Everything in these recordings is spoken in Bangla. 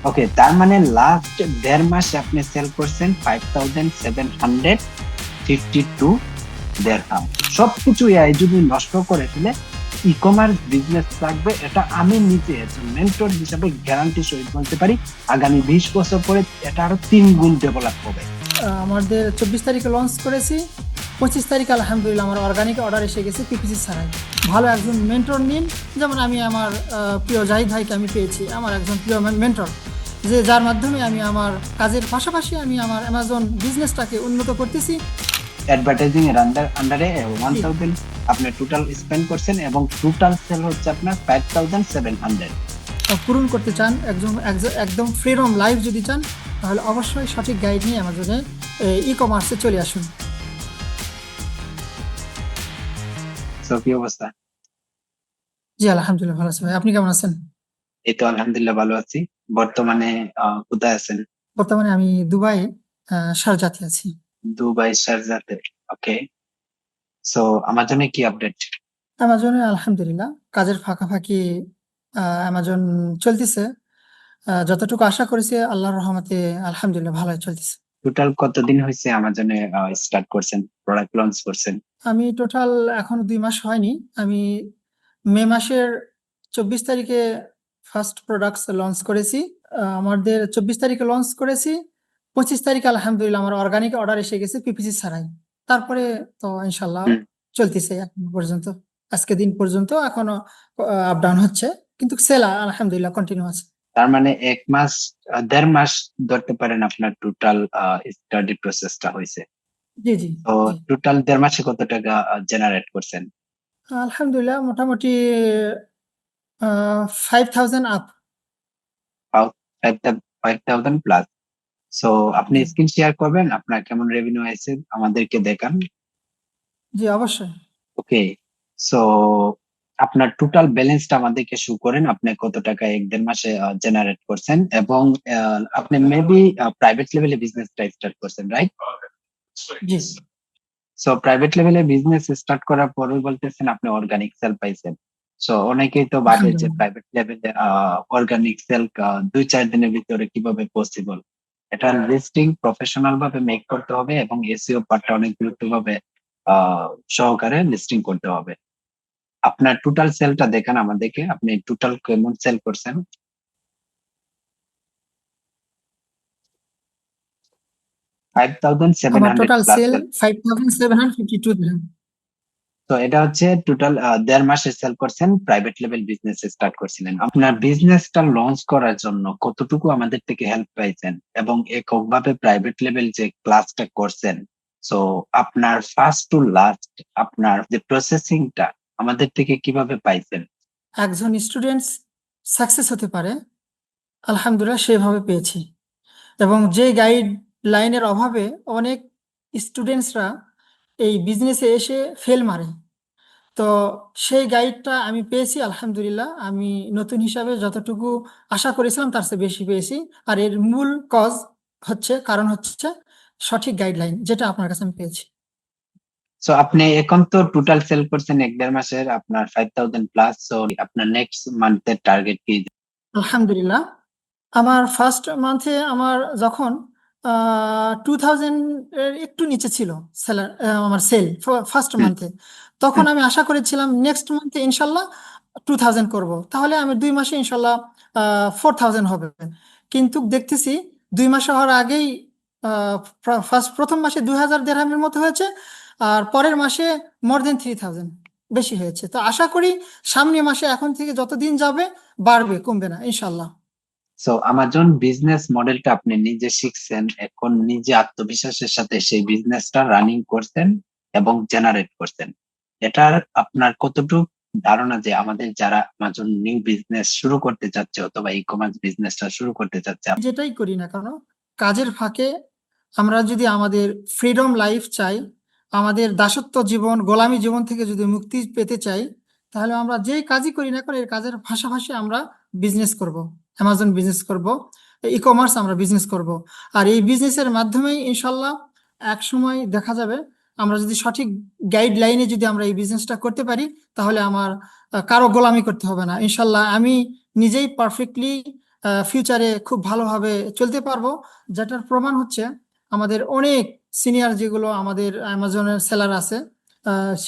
ওকে, তার মানে লাস্ট 1.5 মাসে আপনি সেল করছেন 5752 দেড়হাম। সবকিছু এআই যদি নষ্ট করে ফেলে, ই কমার্স বিজনেস লাগবে, এটা আমি নিজে একজন মেন্টর হিসাবে গ্যারান্টি সহিত বলতে পারি। আগামী 20 বছর পরে এটা আরো 3 গুণ ডেভেলপ হবে। আমাদের 24 তারিখে লঞ্চ করেছি, 25 তারিখে আলহামদুলিল্লাহ আমার অর্গানিক অর্ডার এসে গেছে পিপিসি ছাড়াই। ভালো একজন মেন্টর নিন, যেমন আমি আমার প্রিয় জাহিদ ভাইকে আমি পেয়েছি, আমার একজন প্রিয় মেন্টর, যার মাধ্যমে আমি আমার কাজের পাশাপাশি আমি আমার অ্যামাজন বিজনেসটাকে উন্নত করতেছি। অ্যাডভার্টাইজিং এর আন্ডারে ওয়ান জি, থাউজেন্ড আপনি টোটাল স্পেন্ড করছেন এবং টোটাল সেল হচ্ছে আপনার 5700। পূরণ করতে চান, একদম ফ্রিডম লাইফ যদি চান, তাহলে অবশ্যই সঠিক গাইড নিয়ে অ্যামাজনে ই কমার্সে চলে আসুন। সো কি অবস্থা? জি আলহামদুলিল্লাহ ভালো আছি ভাই, আপনি কেমন আছেন? এই তো আলহামদুলিল্লাহ ভালো আছি। বর্তমানে কোথায় আছেন? বর্তমানে আমি দুবাই শারজাতে আছি। দুবাই শারজাতে। ওকে। সো আমার জন্য কি আপডেট? অ্যামাজনে আলহামদুলিল্লাহ কাজের ফাঁকাফাঁকি অ্যামাজন চলতেছে। যতটুকু আশা করেছি আল্লাহর রহমতে আলহামদুলিল্লাহ ভালোই চলতেছে। টোটাল কতদিন হয়েছে আমাজনে স্টার্ট করছেন, প্রোডাক্ট লঞ্চ করছেন? আমি টোটাল এখনো 2 মাস হয়নি। আমি মে মাসের 24 তারিখে ফার্স্ট প্রোডাক্টস লঞ্চ করেছি। আমাদের 24 তারিখে লঞ্চ করেছি, 25 তারিখে আলহামদুলিল্লাহ আমার অর্গানিক অর্ডার এসে গেছে পিপিসি ছাড়াই। তারপরে তো ইনশাল্লাহ হুম। চলতেছে এখন পর্যন্ত, আজকে দিন পর্যন্ত এখনো আপ ডাউন হচ্ছে, কিন্তু সেল আলহামদুলিল্লাহ কন্টিনিউ আছে। তার মানে 1 মাস, 1.5 মাস ধরতে পারেন আপনার টোটাল স্টাডি প্রসেসটা হয়েছে। জি জি তো জি, টোটাল 1.5 মাসে কত টাকা জেনারেট করছেন? আলহামদুলিল্লাহ মোটামুটি 5000 আপ। 5000 প্লাস। সো আপনি জি স্ক্রিন শেয়ার করবেন আপনার কেমন রেভিনিউ আছে, আমাদেরকে দেখান। জি অবশ্যই। ওকে। সো আপনার টোটাল ব্যালেন্সটা আমাদেরকে শো করেন, আপনি কত টাকা 1-1.5 মাসে জেনারেট করছেন, এবং আপনি মেবি প্রাইভেট লেভেলে বিজনেসটা স্টার্ট করছেন, রাইট? জি সো প্রাইভেট লেভেলে বিজনেস স্টার্ট করার পরে বলতেছেন আপনি অর্গানিক সেল পাইছেন। সো অনেকেই তো ভাবে যে আলহামদুলিল্লাহ। প্রাইভেট লেভেলে অর্গানিক সেল 2-4 দিনের ভিতরে কিভাবে পসিবল। এটা লিস্টিং প্রফেশনাল ভাবে মেক করতে হবে এবং এসইও পার্টটা অনেক গুরুত্বভাবে আহ সহকারে লিস্টিং করতে হবে। আপনার টোটাল সেলটা দেখান আমাদেরকে, আপনি টোটাল কেমন সেল করছেন? 5700 আমার টোটাল প্লাস সেল সেল। 5752 দিলাম। তো এটা হচ্ছে টোটাল 1.5 মাসে সেল করছেন, প্রাইভেট লেভেল বিজনেস স্টার্ট করছিলেন। আপনার বিজনেসটা লঞ্চ করার জন্য কতটুকু আমাদের থেকে হেল্প পাইছেন, এবং এককভাবে প্রাইভেট লেভেল যে ক্লাসটা করছেন, সো আপনার ফার্স্ট টু লাস্ট আপনার যে প্রসেসিংটা আমাদের থেকে কিভাবে পাইছেন? একজন স্টুডেন্টস সাকসেস হতে পারে আলহামদুলিল্লাহ সেভাবে পেয়েছি, এবং যে গাইড লাইনের অভাবে অনেক স্টুডেন্টসরা এই বিজনেসে এসে ফেল মারে। তো সেই গাইডটা আমি পেয়েছি আলহামদুলিল্লাহ। আমি নতুন হিসাবে যতটুকু আশা করেছিলাম তার চেয়ে বেশি পেয়েছি। আর এর মূল কারণ হচ্ছে সঠিক গাইডলাইন, যেটা আপনার কাছে আমি পেয়েছি। সো আপনি এখন তো টোটাল সেল করছেন 1-1.5 মাসের আপনার 5000 প্লাস। সো আপনার নেক্সট মান্থের টার্গেট কি? আলহামদুলিল্লাহ আমার ফার্স্ট মান্থে আমার যখন 2000 এর একটু নিচে ছিল সেলার, আমার সেল ফার্স্ট হুম। মান্থে, তখন আমি আশা করেছিলাম নেক্সট মান্থে ইনশাল্লাহ 2000 করব, তাহলে আমি 2 মাসে ইনশাল্লাহ 4000 হবে। কিন্তু দেখতেছি 2 মাস হওয়ার আগেই প্রথম মাসে 2000 দেড়হামের মতো হয়েছে, আর পরের মাসে মোর দেন 3000 বেশি হয়েছে। তো আশা করি সামনের মাসে এখন থেকে যত দিন যাবে বাড়বে, কমবে না ইনশাল্লাহ। সো আমাজন বিজনেস মডেলটা আপনি নিজে শিখছেন, এখন নিজে আত্মবিশ্বাসের সাথে সেই বিজনেসটা রানিং করছেন এবং জেনারেট করছেন। এটার আপনার কতটুকু ধারণা যে আমাদের যারা আমাজন নিউ বিজনেস শুরু করতে চাচ্ছে অথবা ই কমার্স বিজনেসটা শুরু করতে চাচ্ছে? যেটাই করি না কেন, কাজের ফাঁকে আমরা যদি আমাদের ফ্রিডম লাইফ চাই, আমাদের দাসত্ব জীবন গোলামী জীবন থেকে যদি মুক্তি পেতে চাই, তাহলে আমরা যেই কাজই করি না কেন এর কাজের পাশাপাশি আমরা বিজনেস করব, অ্যামাজন বিজনেস করব, ই কমার্স আমরা বিজনেস করব। আর এই বিজনেসের মাধ্যমেই ইনশাল্লাহ এক সময় দেখা যাবে, আমরা যদি সঠিক গাইডলাইনে যদি আমরা এই বিজনেসটা করতে পারি, তাহলে আমার কারো গোলামি করতে হবে না ইনশাল্লাহ। আমি নিজেই পারফেক্টলি ফিউচারে খুব ভালোভাবে চলতে পারবো, যেটার প্রমাণ হচ্ছে আমাদের অনেক সিনিয়র যেগুলো আমাদের অ্যামাজনের সেলার আছে,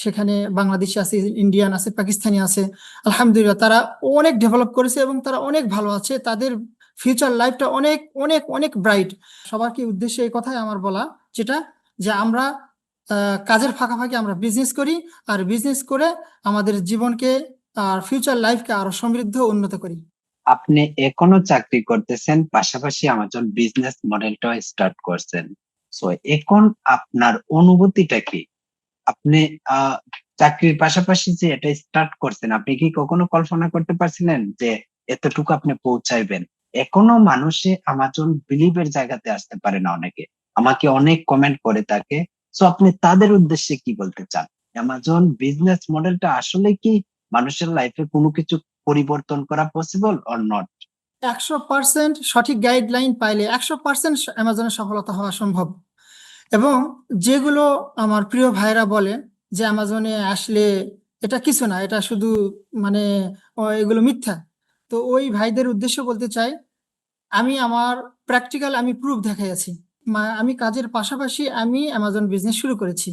সেখানে বাংলাদেশি আছে, ইন্ডিয়ান আছে, পাকিস্তানি আছে। আলহামদুলিল্লাহ তারা অনেক ডেভেলপ করেছে এবং তারা অনেক ভালো আছে, তাদের ফিউচার লাইফটা অনেক অনেক অনেক ব্রাইট। সবারকে উদ্দেশ্যে এই কথাই আমার বলা, যেটা যে আমরা কাজের ফাঁকাফাঁকি আমরা বিজনেস করি, আর বিজনেস করে আমাদের জীবনকে আর ফিউচার লাইফকে আরো সমৃদ্ধ উন্নত করি। আপনি এখনো চাকরি করতেছেন, পাশাপাশি আমাজন বিজনেস মডেলটা স্টার্ট করছেন। সো এখন আপনার অনুভূতিটা কি? আপনি আহ চাকরির পাশাপাশি যে এটা স্টার্ট করছেন, আপনি কি কখনো কল্পনা করতে পারছিলেন যে এতটুকু আপনি পৌঁছাইবেন? এখনো মানুষে আমাজন বিলিভের জায়গাতে আসতে পারে না অনেকে, আমাকে অনেক কমেন্ট করে থাকে। সো আপনি তাদের উদ্দেশ্যে কি বলতে চান? অ্যামাজন বিজনেস মডেলটা আসলে কি মানুষের লাইফে কোনো কিছু পরিবর্তন করা পসিবল অর নট? 100% সঠিক গাইডলাইন পাইলে 100% অ্যামাজনের সফলতা হওয়া সম্ভব। এবং যেগুলো আমার প্রিয় ভাইরা বলে যে অ্যামাজনে আসলে এটা কিছু না, এটা শুধু মানে এগুলো মিথ্যা, তো ওই ভাইদের উদ্দেশ্য বলতে চাই, আমি আমার প্র্যাকটিক্যাল আমি প্রুফ দেখাইয়াছি। আমি কাজের পাশাপাশি আমি অ্যামাজন বিজনেস শুরু করেছি,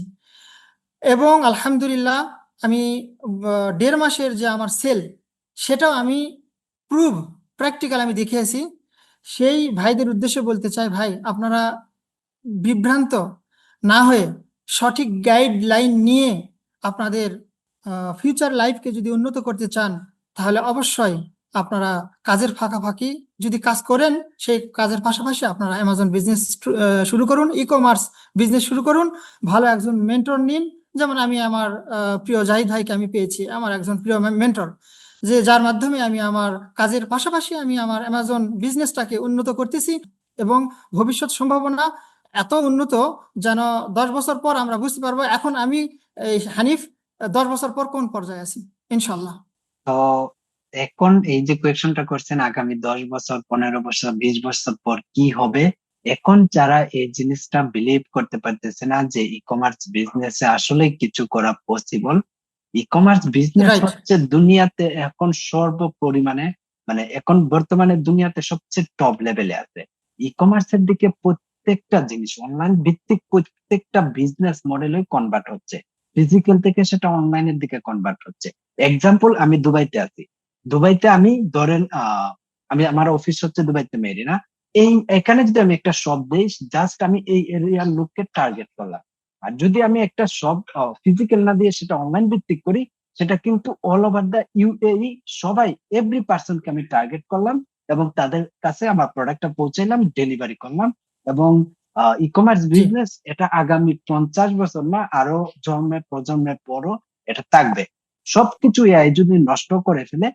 এবং আলহামদুলিল্লাহ আমি 1.5 মাসের যে আমার সেল, সেটাও আমি প্রুভ প্র্যাকটিক্যাল আমি দেখিয়েছি। সেই ভাইদের উদ্দেশ্যে বলতে চাই, ভাই আপনারা বিভ্রান্ত না হয়ে সঠিক গাইডলাইন নিয়ে আপনাদের ফিউচার লাইফকে যদি উন্নত করতে চান, তাহলে অবশ্যই আপনারা কাজের ফাঁকাফাঁকি যদি কাজ করেন, সেই কাজের পাশাপাশি আপনারা অ্যামাজন বিজনেস শুরু করুন, ই কমার্স বিজনেস শুরু করুন। ভালো একজন মেন্টর নিন, যেমন আমি আমার প্রিয় জাহিদ ভাইকে আমি পেয়েছি, আমার একজন প্রিয় মেন্টর, যে যার মাধ্যমে আমি আমার কাজের পাশাপাশি আমি আমার অ্যামাজন বিজনেসটাকে উন্নত করতেছি। এবং ভবিষ্যৎ সম্ভাবনা এত উন্নত, যেন 10 বছর পর আমরা বুঝতে পারবো এখন আমি এই হানিফ 10 বছর পর কোন পর্যায়ে আছি, ইনশাল্লাহ। তো এখন এই যে কোয়েশ্চনটা করছেন, আগামী 10 বছর, 15 বছর, 20 বছর পর কি হবে, এখন যারা এই জিনিসটা বিলিভ করতে পারতেছে না যে ই কমার্স বিজনেসে আসলে কিছু করা possible. E commerce business right. হচ্ছে দুনিয়াতে এখন সর্বপরিমাণে, মানে এখন বর্তমানে দুনিয়াতে সবচেয়ে টপ লেভেলে আছে। ই কমার্সের দিকে প্রত্যেকটা জিনিস, অনলাইন ভিত্তিক প্রত্যেকটা বিজনেস মডেলে কনভার্ট হচ্ছে, ফিজিক্যাল থেকে সেটা অনলাইনের দিকে কনভার্ট হচ্ছে। এক্সাম্পল, আমি দুবাইতে আছি। দুবাইতে আমি ধরেন আমি, আমার অফিস হচ্ছে দুবাইতে মেরিনা। এখানে যদি আমি একটা শপ দিই, জাস্ট আমি এই এরিয়ার লোককে টার্গেট করলাম। আর যদি আমি একটা শপ ফিজিক্যাল না দিয়ে সেটা অনলাইন ভিত্তিক করি, সেটা কিন্তু অল ওভার দা ইউএই সবাই, এভরি পার্সনকে আমি টার্গেট করলাম এবং তাদের কাছে আমার প্রোডাক্টটা পৌঁছাইলাম, ডেলিভারি করলাম। এবং ই কমার্স জি। বিজনেস এটা আগামী 50 বছর না, আরো জন্মের প্রজন্মের পরও এটা থাকবে। সবকিছু এআই যদি নষ্ট করে ফেলে,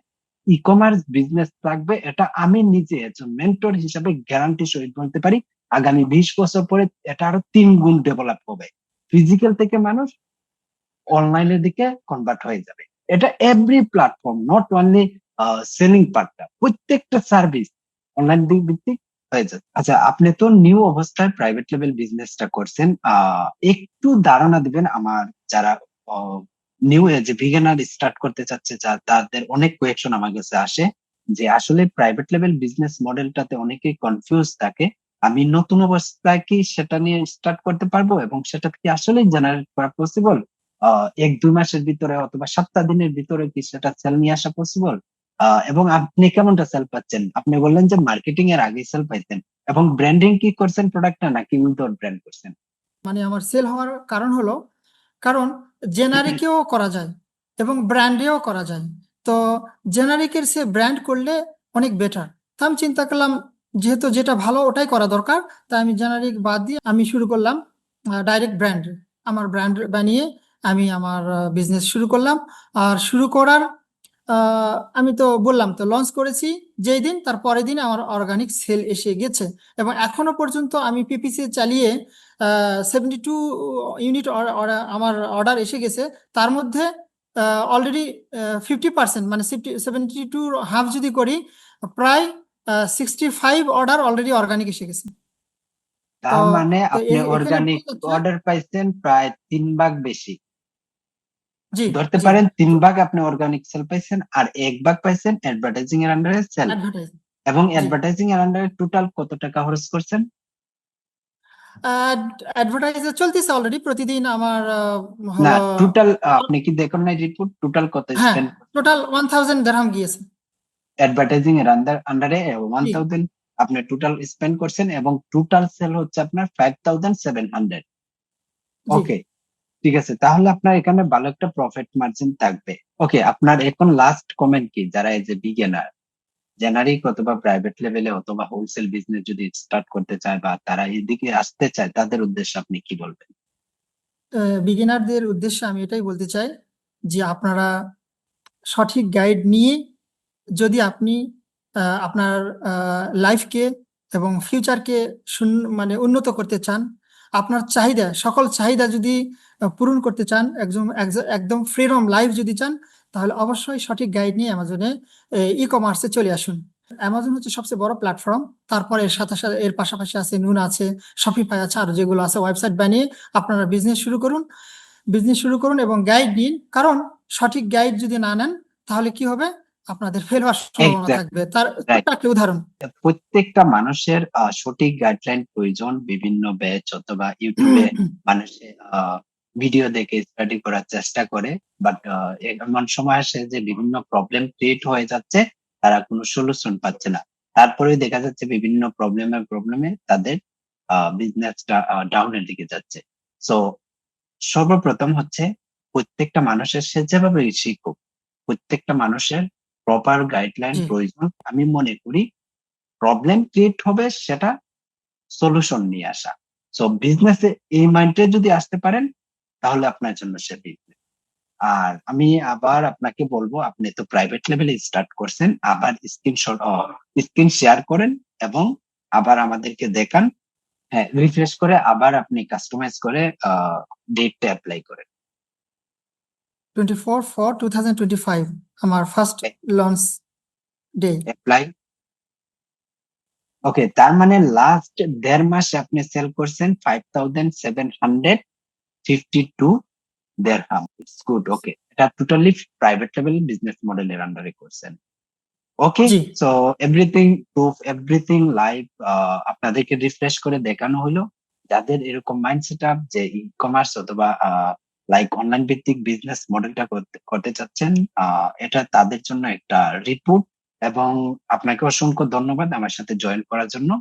ই কমার্স বিজনেস থাকবে। এটা আমি নিজে একজন মেন্টর হিসাবে গ্যারান্টি সহিত বলতে পারি। আগামী 20 বছর পরে এটা আরো 3 গুণ ডেভেলপ হবে। ফিজিক্যাল থেকে মানুষ অনলাইনের দিকে কনভার্ট হয়ে যাবে। এটা every platform, not only selling পার্টটা, প্রত্যেকটা সার্ভিস অনলাইন ভিত্তিক হয়ে যাবে। আচ্ছা, আপনি তো নিউ অবস্থায় প্রাইভেট লেভেল বিজনেসটা করছেন, একটু ধারণা দিবেন আমার যারা নিউ এজে বিগিনার স্টার্ট করতে চাচ্ছে, তাদের অনেক কোয়েকশন আমার কাছে আসে যে আসলে প্রাইভেট লেভেল বিজনেস মডেলটাতে অনেকেই কনফিউজ থাকে। আমি নতুন অবস্থায় কি সেটা নিয়ে স্টার্ট করতে পারবো এবং সেটা কি আসলে জেনারেট করা পসিবল? 1-2 মাসের ভিতরে অথবা সপ্তাহ দিনের ভিতরে কি সেটা সেল নিয়ে আসা পসিবল? এবং আপনি কেমনটা সেল পাচ্ছেন? আপনি বললেন যে মার্কেটিং এর আগে সেল পাইছেন, এবং ব্র্যান্ডিং কি করছেন প্রোডাক্টটা, নাকি উইদাউট ব্র্যান্ড করছেন? মানে আমার সেল হওয়ার কারণ হলো, কারণ জেনারিকেও করা যায় এবং ব্র্যান্ডেও করা যায়। তো জেনারিকের সে ব্র্যান্ড করলে অনেক বেটার। তো আমি চিন্তা করলাম যেহেতু যেটা ভালো ওটাই করা দরকার, তাই আমি জেনারিক বাদ দিয়ে আমি শুরু করলাম ডাইরেক্ট ব্র্যান্ড। আমার ব্র্যান্ড বানিয়ে আমি আমার বিজনেস শুরু করলাম। আর শুরু করার আমি তো বললাম তো লঞ্চ করেছি যেই দিন, তার পরের দিন আমার অর্গানিক সেল এসে গেছে। এবং এখনো পর্যন্ত আমি পিপিসি চালিয়ে 72 ইউনিট আমার অর্ডার এসে গেছে। তার মধ্যে অলরেডি 50%, মানে 72 হাফ যদি করি, প্রায় 65 অর্ডার অলরেডি অর্গানিক এসে গেছে। তো তার মানে তো আপনি এখানে অর্গানিক বোঝা যাচ্ছে। অর্ডার পাইছেন প্রায় 3 ভাগ বেশি। জি। ধরতে জি। পারেন 3 ভাগ আপনি অর্গানিক সেল পাইছেন, আর 1 ভাগ পাইছেন অ্যাডভার্টাইজিং এর আন্ডারে সেল। অ্যাডভার্টাইজ। এবং জি অ্যাডভার্টাইজিং এর আন্ডারে টোটাল কত টাকা খরচ করছেন? অ্যাডভার্টাইজার চলতেছে অলরেডি প্রতিদিন আমার না, হলো টোটাল আপনি কি দেখুন নাই রিপোর্ট, টোটাল কত হ্যাঁ স্পেন্ড টোটাল 1000 দিরহাম গিয়েছে। অ্যাডভার্টাইজিং এর আন্ডারে জি 1000 আপনি টোটাল স্পেন্ড করছেন এবং টোটাল সেল হচ্ছে আপনার 5700। জি ওকে, ঠিক আছে, তাহলে আপনার এখানে ভালো একটা প্রফিট মার্জিন থাকবে। ওকে, আপনার এখন লাস্ট কমেন্ট কি, যারা এই যে বিগিনার জেনারিক অথবা প্রাইভেট লেভেলে অথবা হোলসেল বিজনেস যদি স্টার্ট করতে চায় বা তারা এদিকে আসতে চায়, তাদের উদ্দেশ্যে আপনি কি বলবেন? বিগিনারদের উদ্দেশ্যে আমি এটাই বলতে চাই যে আপনারা সঠিক গাইড নিয়ে যদি আপনি আপনার লাইফকে এবং ফিউচারকে মানে উন্নত করতে চান, আপনার চাহিদা সকল চাহিদা যদি পূরণ করতে চান, একদম ফ্রিডম লাইফ যদি চান, তাহলে অবশ্যই সঠিক গাইড নিয়ে অ্যামাজনে ই কমার্সে চলে আসুন। অ্যামাজন হচ্ছে সবচেয়ে বড় প্ল্যাটফর্ম, তারপরে এর সাথে সাথে এর পাশাপাশি আছে নুন আছে, শপিফাই আছে, আর যেগুলো আছে ওয়েবসাইট বানিয়ে আপনারা বিজনেস শুরু করুন এবং গাইড নিন। কারণ সঠিক গাইড যদি না নেন তাহলে কি হবে, আপনাদের ফেল হওয়ার সম্ভাবনা এক্স্যাক্টলি, থাকবে। তার ছোট্ট রাইট। একটা উদাহরণ। প্রত্যেকটা মানুষের সঠিক গাইডলাইন প্রয়োজন। বিভিন্ন ব্যাচ অথবা ইউটিউবে মানুষে ভিডিও দেখে স্টাডি করার চেষ্টা করে, বাট এমন সময় আসে যে বিভিন্ন প্রবলেম ক্রিয়েট হয়ে যাচ্ছে, তারা কোনো সলিউশন পাচ্ছে না। তারপরে দেখা যাচ্ছে বিভিন্ন প্রবলেমে তাদের বিজনেসটা ডাউনের দিকে যাচ্ছে। সো সর্বপ্রথম হচ্ছে প্রত্যেকটা মানুষের, সে যেভাবে শিখুক, প্রত্যেকটা মানুষের প্রপার গাইডলাইন জি প্রয়োজন। আমি মনে করি প্রবলেম ক্রিয়েট হবে, সেটা সলিউশন নিয়ে আসা। সো বিজনেসে এই মাইন্ডে যদি আসতে পারেন, তাহলে আপনার জন্য সে বিজনেস। আর আমি আবার আপনাকে বলবো, আপনি তো প্রাইভেট লেভেলে স্টার্ট করছেন, আবার স্ক্রিন শেয়ার করেন এবং আবার আমাদেরকে দেখান। হ্যাঁ, রিফ্রেশ করে আবার আপনি কাস্টমাইজ করে ডেটটা অ্যাপ্লাই করেন। 24/4/2025 আমার ফার্স্ট লঞ্চ ডে। অ্যাপ্লাই। ওকে, তার মানে লাস্ট 1.5 মাসে আপনি সেল করছেন 5752 দেড়হাম। It's good. ওকে, এটা টোটালি প্রাইভেট লেভেল বিজনেস মডেলের আন্ডারে করছেন। ওকে, জি so everything proof, everything live আপনাদেরকে রিফ্রেশ করে দেখানো হলো। যাদের এরকম মাইন্ড সেট আপ যে ই কমার্স অথবা লাইক অনলাইন ভিত্তিক বিজনেস মডেলটা করতে চাচ্ছেন, এটা তাদের জন্য একটা রিপোর্ট। এবং আপনাকে অসংখ্য ধন্যবাদ আমার সাথে জয়েন করার জন্য।